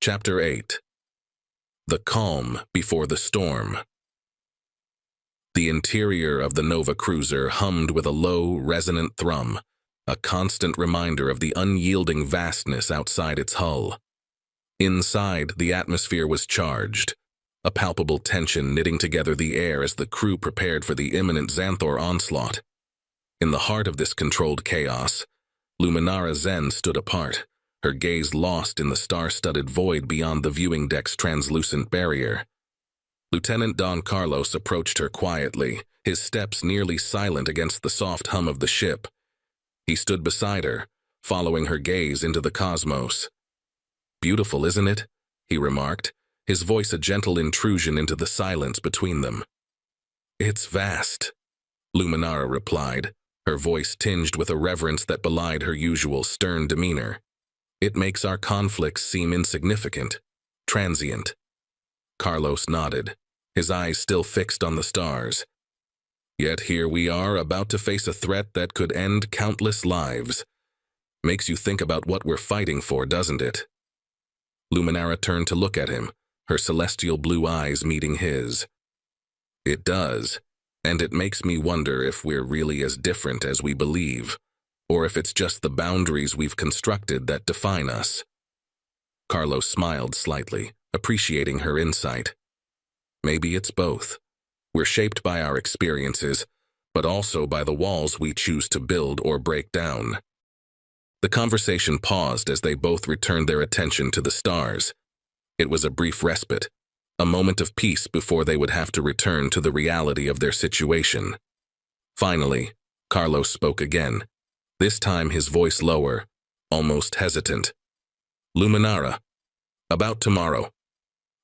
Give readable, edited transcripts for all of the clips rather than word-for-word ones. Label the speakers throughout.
Speaker 1: Chapter 8. The Calm Before the Storm. The interior of the Nova cruiser hummed with a low, resonant thrum, a constant reminder of the unyielding vastness outside its hull. Inside, the atmosphere was charged, a palpable tension knitting together the air as the crew prepared for the imminent Xanthor onslaught. In the heart of this controlled chaos, Luminara Zen stood apart, her gaze lost in the star-studded void beyond the viewing deck's translucent barrier. Lieutenant Don Carlos approached her quietly, his steps nearly silent against the soft hum of the ship. He stood beside her, following her gaze into the cosmos. "Beautiful, isn't it?" he remarked, his voice a gentle intrusion into the silence between them. "It's vast," Luminara replied, her voice tinged with a reverence that belied her usual stern demeanor. "It makes our conflicts seem insignificant, transient." Carlos nodded, his eyes still fixed on the stars. "Yet here we are, about to face a threat that could end countless lives. Makes you think about what we're fighting for, doesn't it?" Luminara turned to look at him, her celestial blue eyes meeting his. "It does, and it makes me wonder if we're really as different as we believe, or if it's just the boundaries we've constructed that define us." Carlos smiled slightly, appreciating her insight. "Maybe it's both. We're shaped by our experiences, but also by the walls we choose to build or break down." The conversation paused as they both returned their attention to the stars. It was a brief respite, a moment of peace before they would have to return to the reality of their situation. Finally, Carlos spoke again, this time his voice lower, almost hesitant. "Luminara, about tomorrow."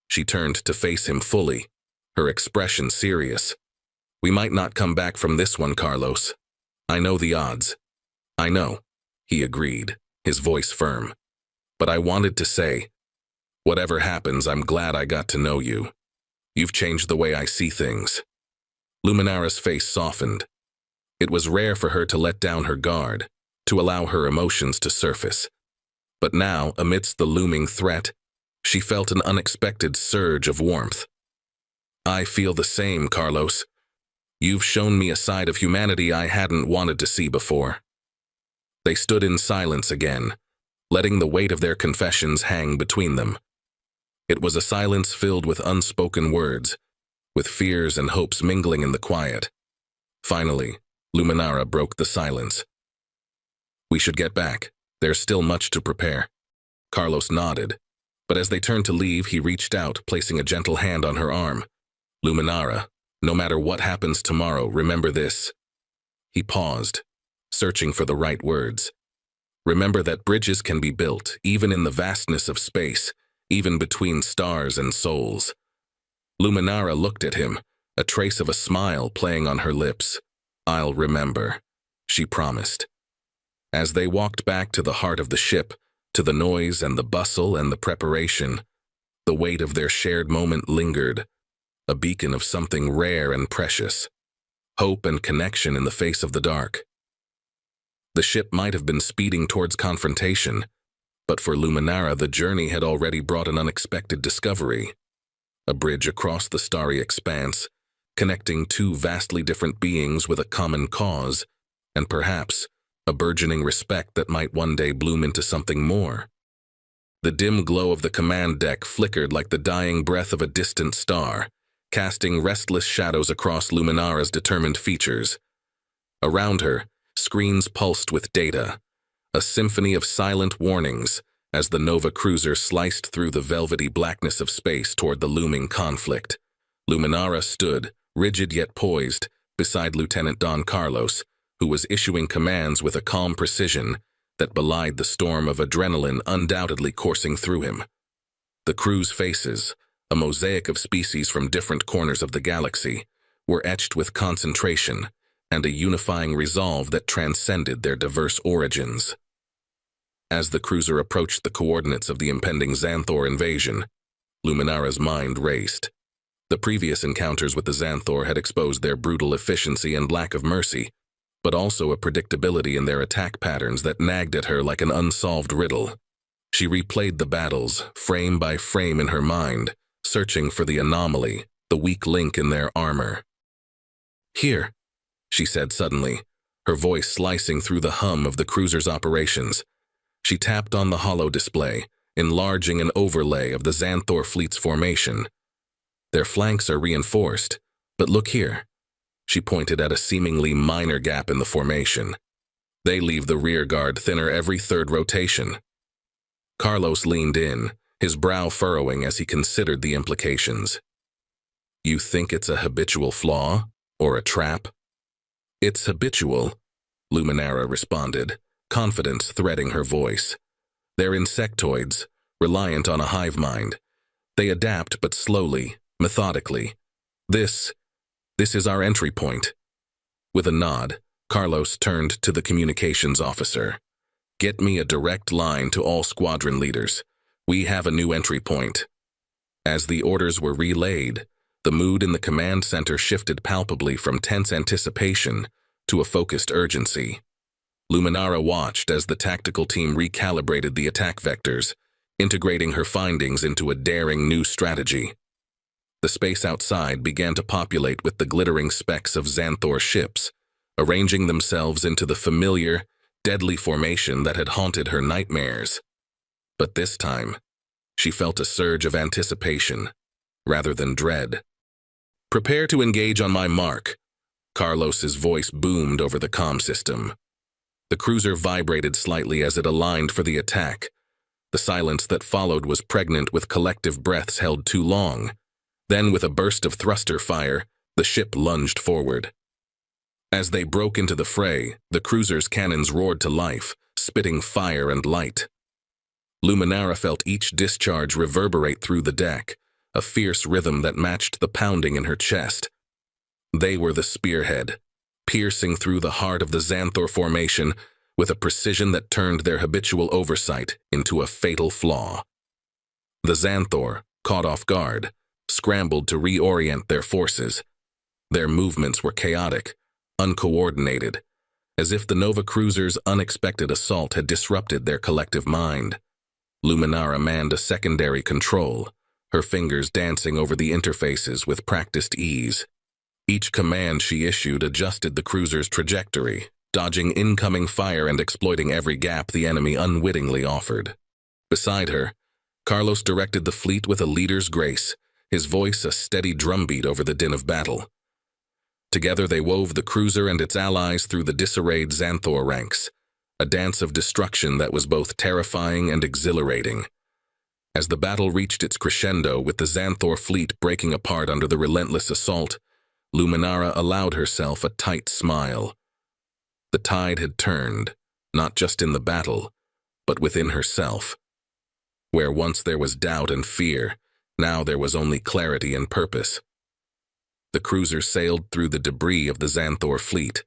Speaker 1: She turned to face him fully, her expression serious. "We might not come back from this one, Carlos. I know the odds." "I know," he agreed, his voice firm. "But I wanted to say, whatever happens, I'm glad I got to know you. You've changed the way I see things." Luminara's face softened. It was rare for her to let down her guard, to allow her emotions to surface. But now, amidst the looming threat, she felt an unexpected surge of warmth. "I feel the same, Carlos. You've shown me a side of humanity I hadn't wanted to see before." They stood in silence again, letting the weight of their confessions hang between them. It was a silence filled with unspoken words, with fears and hopes mingling in the quiet. Finally, Luminara broke the silence. "We should get back. There's still much to prepare." Carlos nodded, but as they turned to leave, he reached out, placing a gentle hand on her arm. "Luminara, no matter what happens tomorrow, remember this." He paused, searching for the right words. "Remember that bridges can be built, even in the vastness of space, even between stars and souls." Luminara looked at him, a trace of a smile playing on her lips. "I'll remember," she promised. As they walked back to the heart of the ship, to the noise and the bustle and the preparation, the weight of their shared moment lingered, a beacon of something rare and precious, hope and connection in the face of the dark. The ship might have been speeding towards confrontation, but for Luminara the journey had already brought an unexpected discovery. A bridge across the starry expanse, connecting two vastly different beings with a common cause, and perhaps a burgeoning respect that might one day bloom into something more. The dim glow of the command deck flickered like the dying breath of a distant star, casting restless shadows across Luminara's determined features. Around her, screens pulsed with data, a symphony of silent warnings as the Nova cruiser sliced through the velvety blackness of space toward the looming conflict. Luminara stood, rigid yet poised, beside Lieutenant Don Carlos, who was issuing commands with a calm precision that belied the storm of adrenaline undoubtedly coursing through him. The crew's faces, a mosaic of species from different corners of the galaxy, were etched with concentration and a unifying resolve that transcended their diverse origins. As the cruiser approached the coordinates of the impending Xanthor invasion, Luminara's mind raced. The previous encounters with the Xanthor had exposed their brutal efficiency and lack of mercy, but also a predictability in their attack patterns that nagged at her like an unsolved riddle. She replayed the battles, frame by frame in her mind, searching for the anomaly, the weak link in their armor. "Here," she said suddenly, her voice slicing through the hum of the cruiser's operations. She tapped on the holo display, enlarging an overlay of the Xanthor fleet's formation. "Their flanks are reinforced, but look here." She pointed at a seemingly minor gap in the formation. "They leave the rear guard thinner every third rotation." Carlos leaned in, his brow furrowing as he considered the implications. "You think it's a habitual flaw, or a trap?" "It's habitual," Luminara responded, confidence threading her voice. "They're insectoids, reliant on a hive mind. They adapt, but slowly, methodically. This is our entry point." With a nod, Carlos turned to the communications officer. "Get me a direct line to all squadron leaders. We have a new entry point." As the orders were relayed, the mood in the command center shifted palpably from tense anticipation to a focused urgency. Luminara watched as the tactical team recalibrated the attack vectors, integrating her findings into a daring new strategy. The space outside began to populate with the glittering specks of Xanthor ships, arranging themselves into the familiar, deadly formation that had haunted her nightmares. But this time, she felt a surge of anticipation, rather than dread. "Prepare to engage on my mark," Carlos's voice boomed over the comm system. The cruiser vibrated slightly as it aligned for the attack. The silence that followed was pregnant with collective breaths held too long. Then, with a burst of thruster fire, the ship lunged forward. As they broke into the fray, the cruiser's cannons roared to life, spitting fire and light. Luminara felt each discharge reverberate through the deck, a fierce rhythm that matched the pounding in her chest. They were the spearhead, piercing through the heart of the Xanthor formation with a precision that turned their habitual oversight into a fatal flaw. The Xanthor, caught off guard, scrambled to reorient their forces. Their movements were chaotic, uncoordinated, as if the Nova Cruiser's unexpected assault had disrupted their collective mind. Luminara manned a secondary control, her fingers dancing over the interfaces with practiced ease. Each command she issued adjusted the cruiser's trajectory, dodging incoming fire and exploiting every gap the enemy unwittingly offered. Beside her, Carlos directed the fleet with a leader's grace, his voice a steady drumbeat over the din of battle. Together they wove the cruiser and its allies through the disarrayed Xanthor ranks, a dance of destruction that was both terrifying and exhilarating. As the battle reached its crescendo with the Xanthor fleet breaking apart under the relentless assault, Luminara allowed herself a tight smile. The tide had turned, not just in the battle, but within herself. Where once there was doubt and fear, now there was only clarity and purpose. The cruiser sailed through the debris of the Xanthor fleet,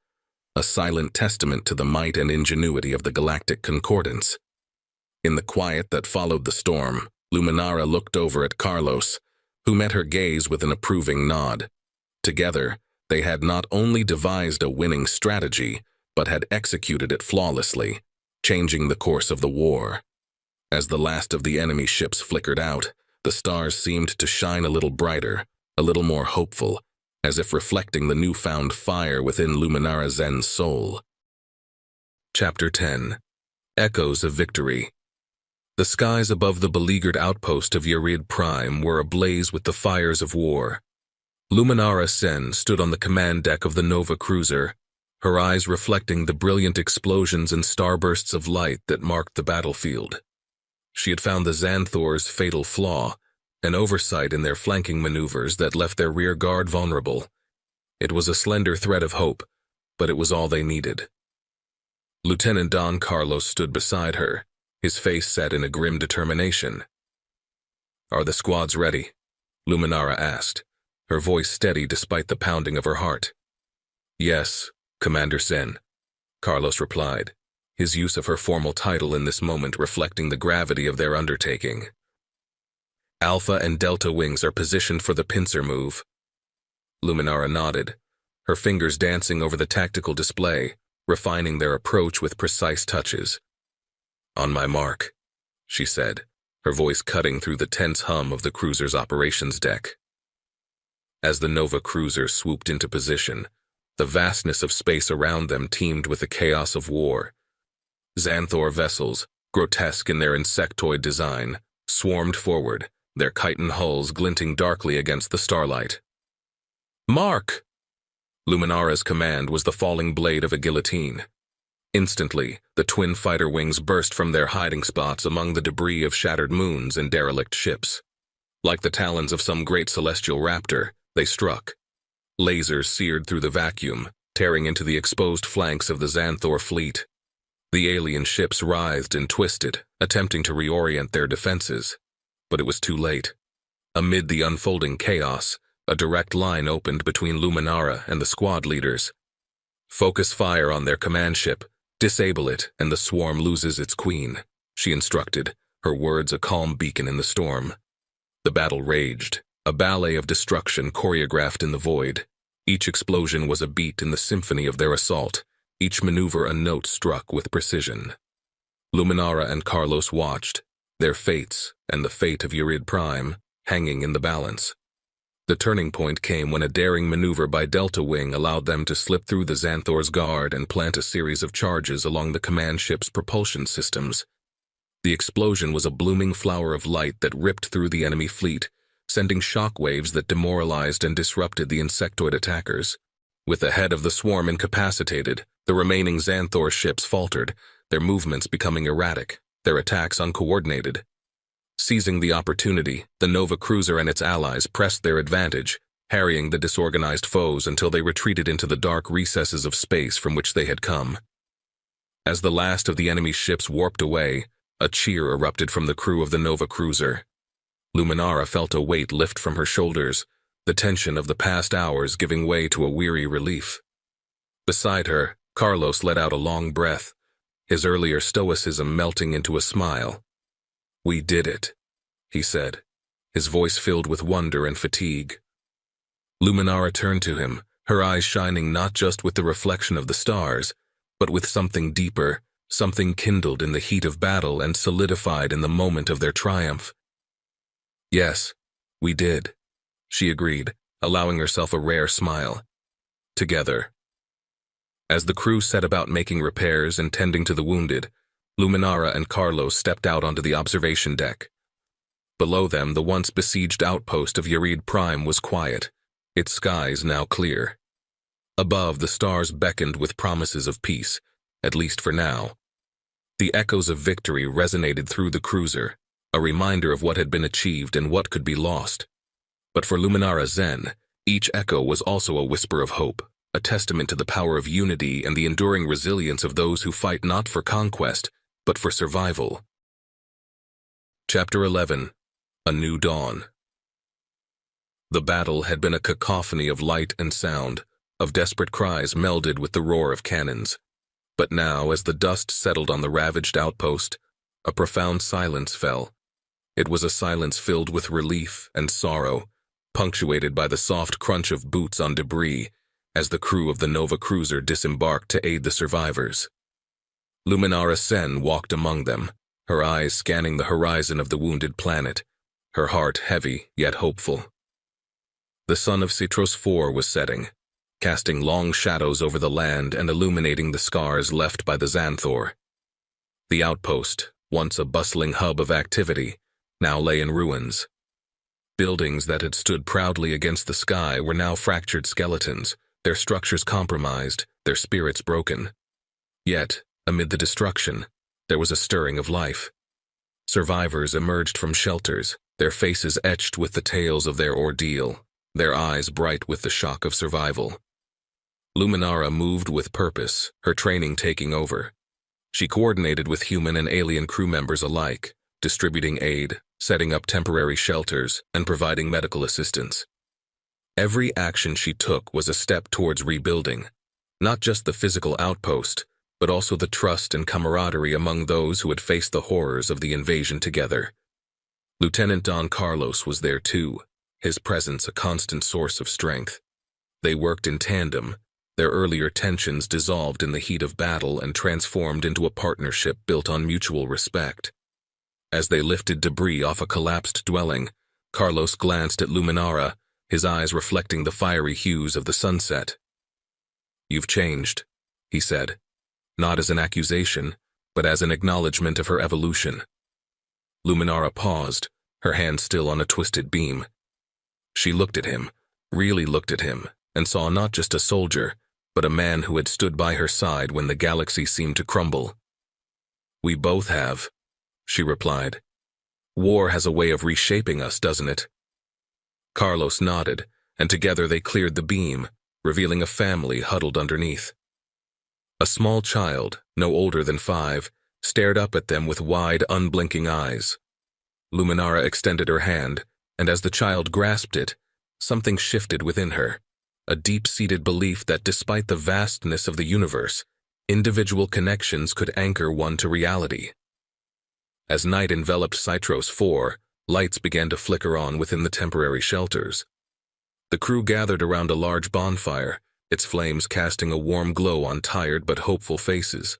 Speaker 1: a silent testament to the might and ingenuity of the galactic concordance. In the quiet that followed the storm, Luminara looked over at Carlos, who met her gaze with an approving nod. Together, they had not only devised a winning strategy, but had executed it flawlessly, changing the course of the war. As the last of the enemy ships flickered out, the stars seemed to shine a little brighter, a little more hopeful, as if reflecting the newfound fire within Luminara Zen's soul. Chapter 10. Echoes of Victory. The skies above the beleaguered outpost of Yarid Prime were ablaze with the fires of war. Luminara Zen stood on the command deck of the Nova Cruiser, her eyes reflecting the brilliant explosions and starbursts of light that marked the battlefield. She had found the Xanthor's fatal flaw, an oversight in their flanking maneuvers that left their rear guard vulnerable. It was a slender thread of hope, but it was all they needed. Lieutenant Don Carlos stood beside her, his face set in a grim determination. "Are the squads ready?" Luminara asked, her voice steady despite the pounding of her heart. "Yes, Commander Zen," Carlos replied, his use of her formal title in this moment reflecting the gravity of their undertaking. "Alpha and Delta wings are positioned for the pincer move." Luminara nodded, her fingers dancing over the tactical display, refining their approach with precise touches. "On my mark," she said, her voice cutting through the tense hum of the cruiser's operations deck. As the Nova cruiser swooped into position, the vastness of space around them teemed with the chaos of war. Xanthor vessels, grotesque in their insectoid design, swarmed forward, their chitin hulls glinting darkly against the starlight. "Mark!" Luminara's command was the falling blade of a guillotine. Instantly, the twin fighter wings burst from their hiding spots among the debris of shattered moons and derelict ships. Like the talons of some great celestial raptor, they struck. Lasers seared through the vacuum, tearing into the exposed flanks of the Xanthor fleet. The alien ships writhed and twisted, attempting to reorient their defenses. But it was too late. Amid the unfolding chaos, a direct line opened between Luminara and the squad leaders. "Focus fire on their command ship, disable it, and the swarm loses its queen," she instructed, her words a calm beacon in the storm. The battle raged, a ballet of destruction choreographed in the void. Each explosion was a beat in the symphony of their assault, each maneuver a note struck with precision. Luminara and Carlos watched, their fates, and the fate of Urid Prime, hanging in the balance. The turning point came when a daring maneuver by Delta Wing allowed them to slip through the Xanthor's guard and plant a series of charges along the command ship's propulsion systems. The explosion was a blooming flower of light that ripped through the enemy fleet, sending shockwaves that demoralized and disrupted the insectoid attackers. With the head of the swarm incapacitated, the remaining Xanthor ships faltered, their movements becoming erratic, their attacks uncoordinated. Seizing the opportunity, the Nova cruiser and its allies pressed their advantage, harrying the disorganized foes until they retreated into the dark recesses of space from which they had come. As the last of the enemy's ships warped away, a cheer erupted from the crew of the Nova cruiser. Luminara felt a weight lift from her shoulders, the tension of the past hours giving way to a weary relief. Beside her, Carlos let out a long breath, his earlier stoicism melting into a smile. "We did it," he said, his voice filled with wonder and fatigue. Luminara turned to him, her eyes shining not just with the reflection of the stars, but with something deeper, something kindled in the heat of battle and solidified in the moment of their triumph. "Yes, we did," she agreed, allowing herself a rare smile. "Together." As the crew set about making repairs and tending to the wounded, Luminara and Carlos stepped out onto the observation deck. Below them, the once besieged outpost of Urid Prime was quiet, its skies now clear. Above, the stars beckoned with promises of peace, at least for now. The echoes of victory resonated through the cruiser, a reminder of what had been achieved and what could be lost. But for Luminara Zen, each echo was also a whisper of hope, a testament to the power of unity and the enduring resilience of those who fight not for conquest, but for survival. Chapter 11. A New Dawn. The battle had been a cacophony of light and sound, of desperate cries melded with the roar of cannons. But now, as the dust settled on the ravaged outpost, a profound silence fell. It was a silence filled with relief and sorrow, punctuated by the soft crunch of boots on debris as the crew of the Nova cruiser disembarked to aid the survivors. Luminara Sen walked among them, her eyes scanning the horizon of the wounded planet, her heart heavy yet hopeful. The sun of Citros IV was setting, casting long shadows over the land and illuminating the scars left by the Xanthor. The outpost, once a bustling hub of activity, now lay in ruins. Buildings that had stood proudly against the sky were now fractured skeletons, their structures compromised, their spirits broken. Yet, amid the destruction, there was a stirring of life. Survivors emerged from shelters, their faces etched with the tales of their ordeal, their eyes bright with the shock of survival. Luminara moved with purpose, her training taking over. She coordinated with human and alien crew members alike, distributing aid, setting up temporary shelters, and providing medical assistance. Every action she took was a step towards rebuilding, not just the physical outpost, but also the trust and camaraderie among those who had faced the horrors of the invasion together. Lieutenant Don Carlos was there too, his presence a constant source of strength. They worked in tandem, their earlier tensions dissolved in the heat of battle and transformed into a partnership built on mutual respect. As they lifted debris off a collapsed dwelling, Carlos glanced at Luminara, his eyes reflecting the fiery hues of the sunset. "You've changed," he said, not as an accusation, but as an acknowledgement of her evolution. Luminara paused, her hand still on a twisted beam. She looked at him, really looked at him, and saw not just a soldier, but a man who had stood by her side when the galaxy seemed to crumble. "We both have," she replied. "War has a way of reshaping us, doesn't it?" Carlos nodded, and together they cleared the beam, revealing a family huddled underneath. A small child, no older than 5, stared up at them with wide, unblinking eyes. Luminara extended her hand, and as the child grasped it, something shifted within her, a deep-seated belief that despite the vastness of the universe, individual connections could anchor one to reality. As night enveloped Citros 4, lights began to flicker on within the temporary shelters. The crew gathered around a large bonfire, its flames casting a warm glow on tired but hopeful faces.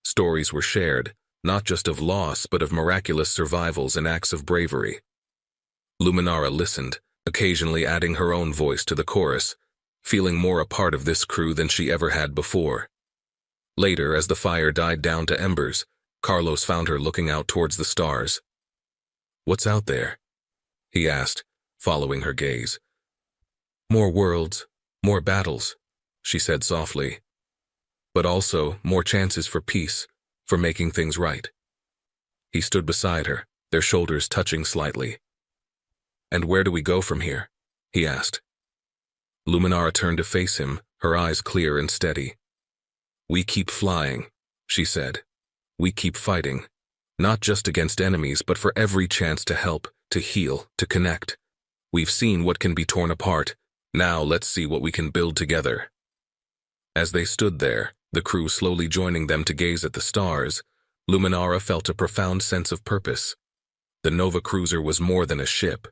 Speaker 1: Stories were shared, not just of loss but of miraculous survivals and acts of bravery. Luminara listened, occasionally adding her own voice to the chorus, feeling more a part of this crew than she ever had before. Later, as the fire died down to embers, Carlos found her looking out towards the stars. "What's out there?" he asked, following her gaze. "More worlds, more battles," she said softly. "But also more chances for peace, for making things right." He stood beside her, their shoulders touching slightly. "And where do we go from here?" he asked. Luminara turned to face him, her eyes clear and steady. "We keep flying," she said. "We keep fighting, not just against enemies but for every chance to help, to heal, to connect. We've seen what can be torn apart. Now let's see what we can build together." As they stood there, the crew slowly joining them to gaze at the stars, Luminara felt a profound sense of purpose. The Nova Cruiser was more than a ship.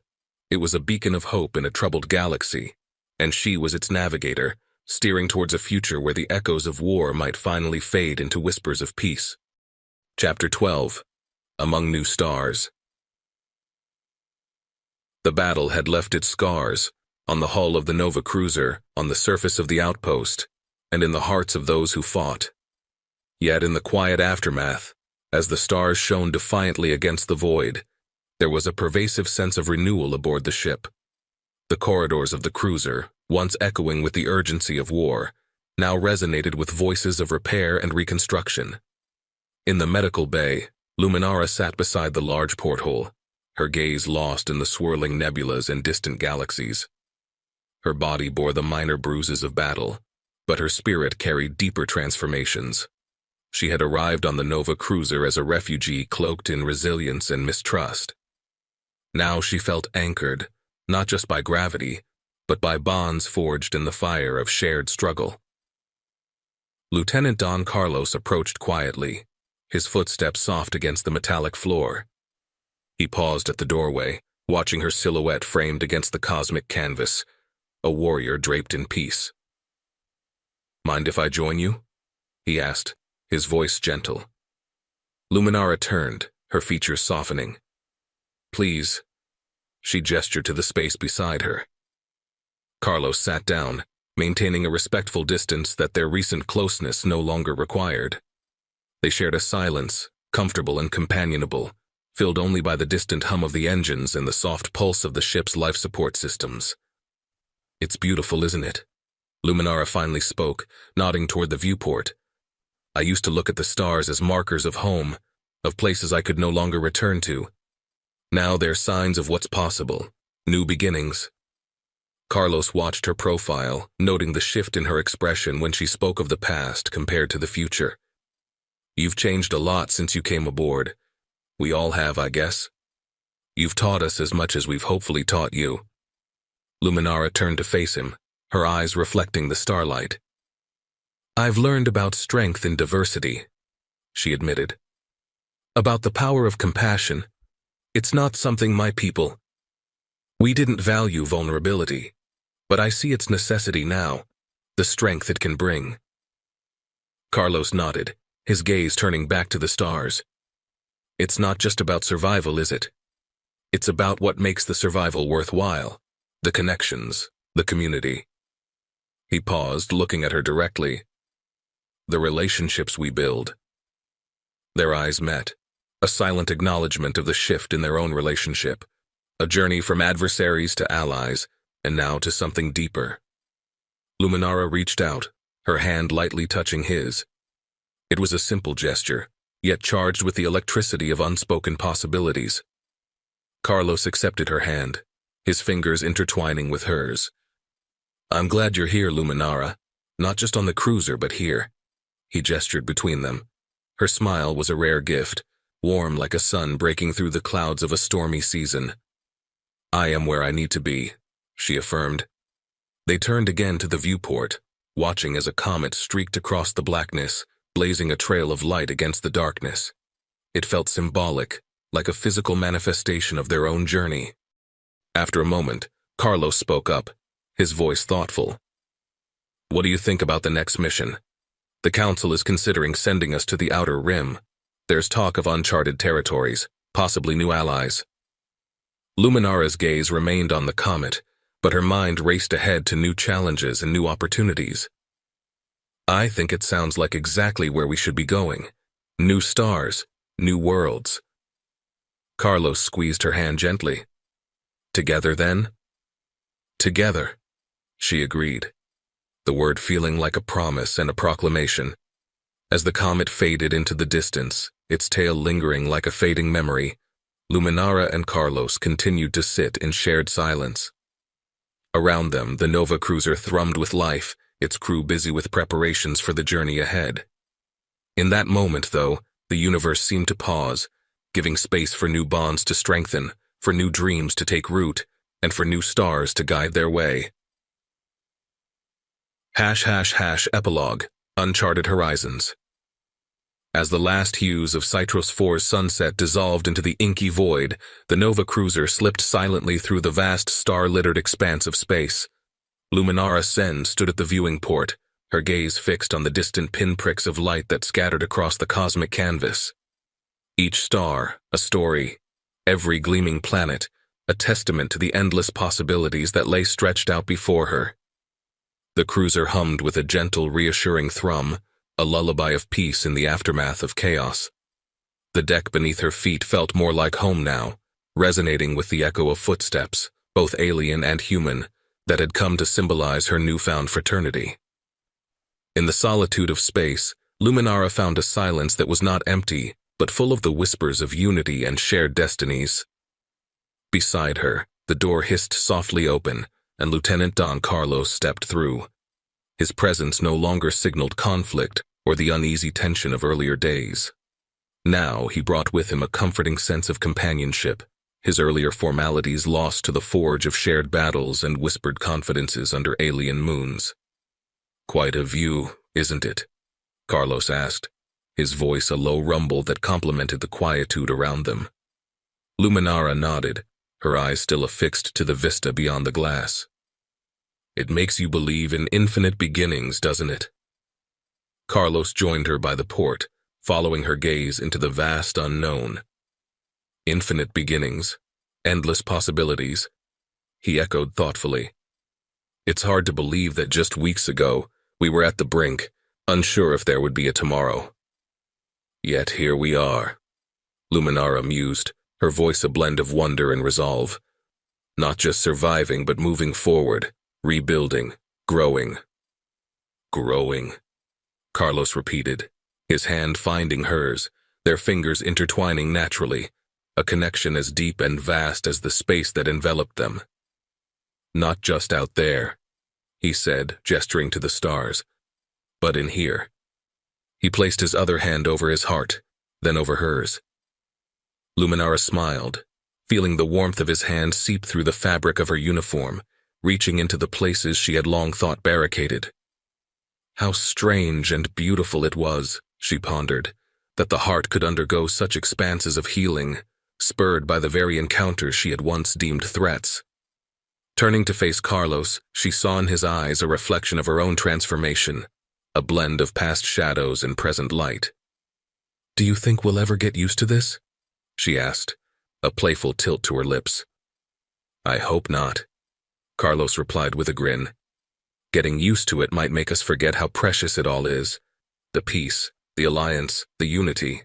Speaker 1: It was a beacon of hope in a troubled galaxy, and she was its navigator, steering towards a future where the echoes of war might finally fade into whispers of peace. Chapter 12. Among New Stars. The battle had left its scars, on the hull of the Nova Cruiser, on the surface of the outpost, and in the hearts of those who fought. Yet in the quiet aftermath, as the stars shone defiantly against the void, there was a pervasive sense of renewal aboard the ship. The corridors of the cruiser, once echoing with the urgency of war, now resonated with voices of repair and reconstruction. In the medical bay, Luminara sat beside the large porthole, her gaze lost in the swirling nebulas and distant galaxies. Her body bore the minor bruises of battle, but her spirit carried deeper transformations. She had arrived on the Nova Cruiser as a refugee cloaked in resilience and mistrust. Now she felt anchored, not just by gravity, but by bonds forged in the fire of shared struggle. Lieutenant Don Carlos approached quietly, his footsteps soft against the metallic floor. He paused at the doorway, watching her silhouette framed against the cosmic canvas, a warrior draped in peace. "Mind if I join you?" he asked, his voice gentle. Luminara turned, her features softening. "Please." She gestured to the space beside her. Carlos sat down, maintaining a respectful distance that their recent closeness no longer required. They shared a silence, comfortable and companionable, filled only by the distant hum of the engines and the soft pulse of the ship's life support systems. "It's beautiful, isn't it?" Luminara finally spoke, nodding toward the viewport. "I used to look at the stars as markers of home, of places I could no longer return to. Now they're signs of what's possible, new beginnings." Carlos watched her profile, noting the shift in her expression when she spoke of the past compared to the future. "You've changed a lot since you came aboard. We all have, I guess. You've taught us as much as we've hopefully taught you." Luminara turned to face him, her eyes reflecting the starlight. "I've learned about strength in diversity," she admitted. "About the power of compassion. It's not something my people. We didn't value vulnerability, but I see its necessity now, the strength it can bring." Carlos nodded, his gaze turning back to the stars. It's not just about survival, is it? It's about what makes the survival worthwhile. The connections, the community. He paused, looking at her directly. The relationships we build. Their eyes met, a silent acknowledgement of the shift in their own relationship, a journey from adversaries to allies, and now to something deeper. Luminara reached out, her hand lightly touching his. It was a simple gesture, yet charged with the electricity of unspoken possibilities. Carlos accepted her hand, his fingers intertwining with hers. I'm glad you're here, Luminara. Not just on the cruiser, but here. He gestured between them. Her smile was a rare gift, warm like a sun breaking through the clouds of a stormy season. I am where I need to be, she affirmed. They turned again to the viewport, watching as a comet streaked across the blackness, blazing a trail of light against the darkness. It felt symbolic, like a physical manifestation of their own journey. After a moment, Carlos spoke up, his voice thoughtful. What do you think about the next mission? The Council is considering sending us to the Outer Rim. There's talk of uncharted territories, possibly new allies. Luminara's gaze remained on the comet, but her mind raced ahead to new challenges and new opportunities. I think it sounds like exactly where we should be going. New stars, new worlds. Carlos squeezed her hand gently. Together, then? Together, she agreed, the word feeling like a promise and a proclamation. As the comet faded into the distance, its tail lingering like a fading memory, Luminara and Carlos continued to sit in shared silence. Around them, the Nova cruiser thrummed with life, its crew busy with preparations for the journey ahead. In that moment, though, the universe seemed to pause, giving space for new bonds to strengthen, for new dreams to take root, and for new stars to guide their way. ### Epilogue, Uncharted Horizons. As the last hues of Citros 4's sunset dissolved into the inky void, the Nova cruiser slipped silently through the vast star-littered expanse of space. Luminara Sen stood at the viewing port, her gaze fixed on the distant pinpricks of light that scattered across the cosmic canvas. Each star, a story, every gleaming planet, a testament to the endless possibilities that lay stretched out before her. The cruiser hummed with a gentle, reassuring thrum, a lullaby of peace in the aftermath of chaos. The deck beneath her feet felt more like home now, resonating with the echo of footsteps, both alien and human, that had come to symbolize her newfound fraternity. In the solitude of space, Luminara found a silence that was not empty, but full of the whispers of unity and shared destinies. Beside her, the door hissed softly open, and Lieutenant Don Carlos stepped through. His presence no longer signaled conflict or the uneasy tension of earlier days. Now he brought with him a comforting sense of companionship, his earlier formalities lost to the forge of shared battles and whispered confidences under alien moons. Quite a view, isn't it? Carlos asked, his voice a low rumble that complemented the quietude around them. Luminara nodded, her eyes still affixed to the vista beyond the glass. It makes you believe in infinite beginnings, doesn't it? Carlos joined her by the port, following her gaze into the vast unknown. Infinite beginnings, endless possibilities, he echoed thoughtfully. It's hard to believe that just weeks ago, we were at the brink, unsure if there would be a tomorrow. Yet here we are, Luminara mused, her voice a blend of wonder and resolve. Not just surviving, but moving forward, rebuilding, growing. Growing, Carlos repeated, his hand finding hers, their fingers intertwining naturally, a connection as deep and vast as the space that enveloped them. Not just out there, he said, gesturing to the stars, but in here. He placed his other hand over his heart, then over hers. Luminara smiled, feeling the warmth of his hand seep through the fabric of her uniform, reaching into the places she had long thought barricaded. How strange and beautiful it was, she pondered, that the heart could undergo such expanses of healing, spurred by the very encounters she had once deemed threats. Turning to face Carlos, she saw in his eyes a reflection of her own transformation, a blend of past shadows and present light. Do you think we'll ever get used to this? she asked, a playful tilt to her lips. I hope not, Carlos replied with a grin. Getting used to it might make us forget how precious it all is. The peace, the alliance, the unity.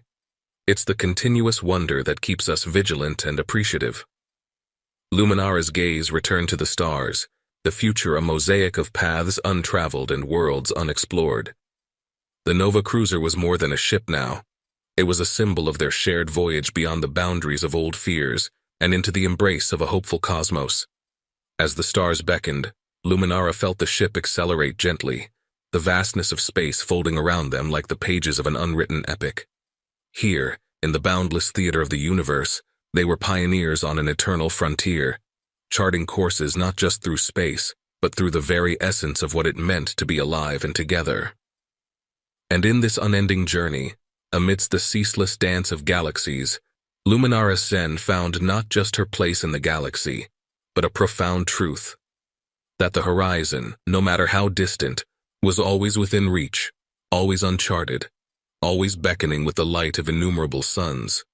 Speaker 1: It's the continuous wonder that keeps us vigilant and appreciative. Luminara's gaze returned to the stars, the future a mosaic of paths untraveled and worlds unexplored. The Nova Cruiser was more than a ship now. It was a symbol of their shared voyage beyond the boundaries of old fears and into the embrace of a hopeful cosmos. As the stars beckoned, Luminara felt the ship accelerate gently, the vastness of space folding around them like the pages of an unwritten epic. Here, in the boundless theater of the universe, they were pioneers on an eternal frontier, charting courses not just through space, but through the very essence of what it meant to be alive and together. And in this unending journey, amidst the ceaseless dance of galaxies, Luminara Sen found not just her place in the galaxy, but a profound truth. That the horizon, no matter how distant, was always within reach, always uncharted, always beckoning with the light of innumerable suns.